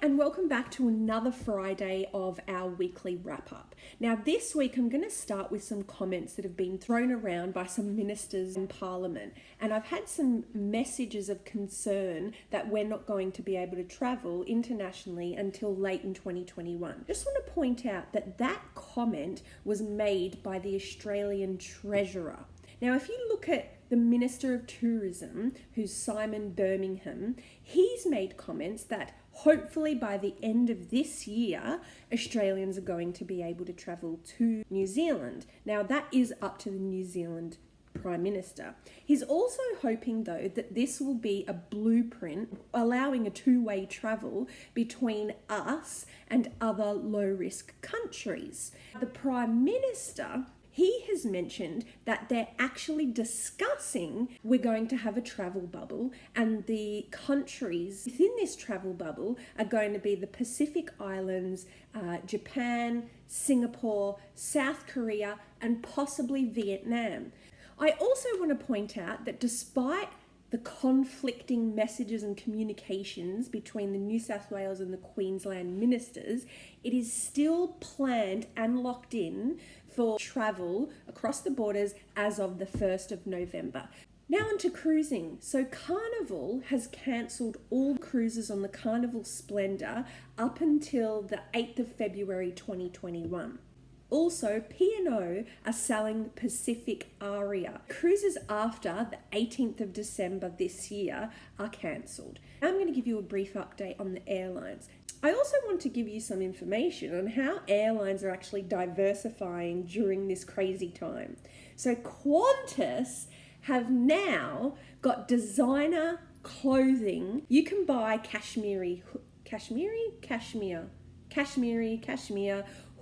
and welcome back to another Friday of our weekly wrap-up. Now this week I'm going to start with some comments that have been thrown around by some ministers in Parliament, and I've had some messages of concern that we're not going to be able to travel internationally until late in 2021. Just want to point out that that comment was made by the Australian Treasurer. Now if you look at the Minister of Tourism, who's Simon Birmingham, he's made comments that hopefully by the end of this year, Australians are going to be able to travel to New Zealand. Now that is up to the New Zealand Prime Minister. He's also hoping though that this will be a blueprint allowing a two-way travel between us and other low-risk countries. The Prime Minister, he has mentioned that they're actually discussing we're going to have a travel bubble, and the countries within this travel bubble are going to be the Pacific Islands, Japan, Singapore, South Korea, and possibly Vietnam. I also want to point out that despite the conflicting messages and communications between the New South Wales and the Queensland ministers, it is still planned and locked in for travel across the borders as of the 1st of November. Now on to cruising. So Carnival has cancelled all cruises on the Carnival Splendor up until the 8th of February 2021. Also, P&O are selling the Pacific Aria. Cruises after the 18th of December this year are cancelled. I'm going to give you a brief update on the airlines. I also want to give you some information on how airlines are actually diversifying during this crazy time. So Qantas have now got designer clothing. You can buy cashmere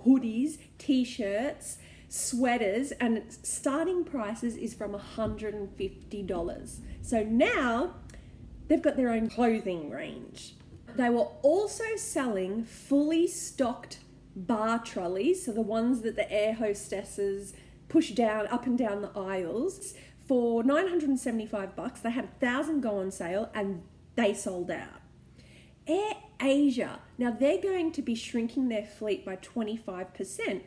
hoodies, t-shirts, sweaters, and its starting prices is from $150. So now they've got their own clothing range. They were also selling fully stocked bar trolleys, so the ones that the air hostesses push down up and down the aisles, for $975. They had 1,000 go on sale and they sold out. Air Asia, now they're going to be shrinking their fleet by 25%,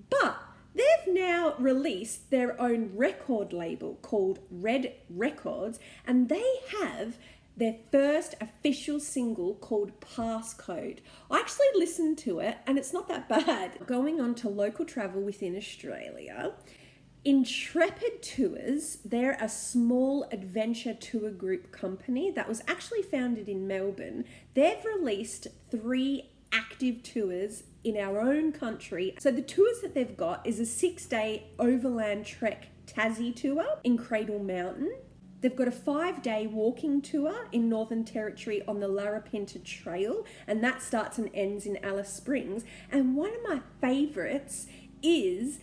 but they've now released their own record label called Red Records, and they have their first official single called Passcode. I actually listened to it and it's not that bad. Going on to local travel within Australia, Intrepid Tours, they're a small adventure tour group company that was actually founded in Melbourne. They've released 3 active tours in our own country. So the tours that they've got is a 6-day overland trek Tassie tour in Cradle Mountain. They've got a 5-day walking tour in Northern Territory on the Larapinta Trail, and that starts and ends in Alice Springs. And one of my favourites is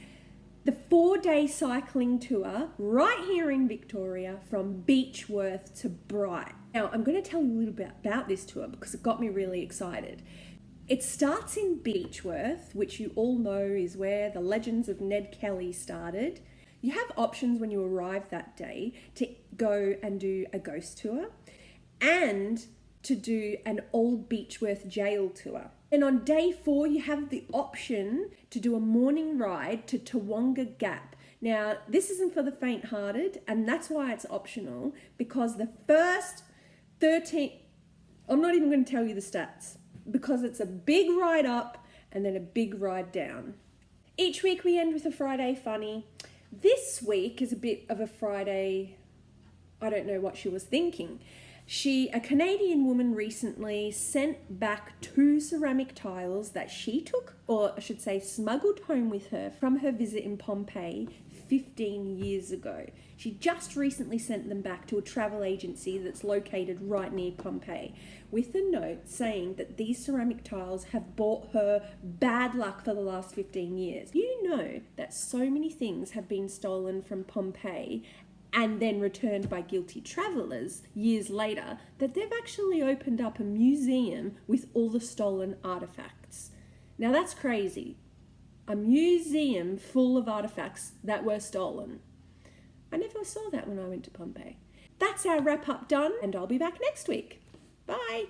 the 4-day cycling tour right here in Victoria from Beechworth to Bright. Now, I'm going to tell you a little bit about this tour because it got me really excited. It starts in Beechworth, which you all know is where the legends of Ned Kelly started. You have options when you arrive that day to go and do a ghost tour and to do an old Beechworth jail tour. And on day 4, you have the option to do a morning ride to Tawonga Gap. Now, this isn't for the faint-hearted, and that's why it's optional, because the first 13, I'm not even going to tell you the stats, because it's a big ride up and then a big ride down. Each week we end with a Friday funny. This week is a bit of a Friday, I don't know what she was thinking. A Canadian woman recently sent back 2 ceramic tiles that she took, or I should say smuggled home with her from her visit in Pompeii 15 years ago. She just recently sent them back to a travel agency that's located right near Pompeii, with a note saying that these ceramic tiles have brought her bad luck for the last 15 years. You know that so many things have been stolen from Pompeii and then returned by guilty travellers years later, that they've actually opened up a museum with all the stolen artefacts. Now that's crazy. A museum full of artefacts that were stolen. I never saw that when I went to Pompeii. That's our wrap up done, and I'll be back next week. Bye.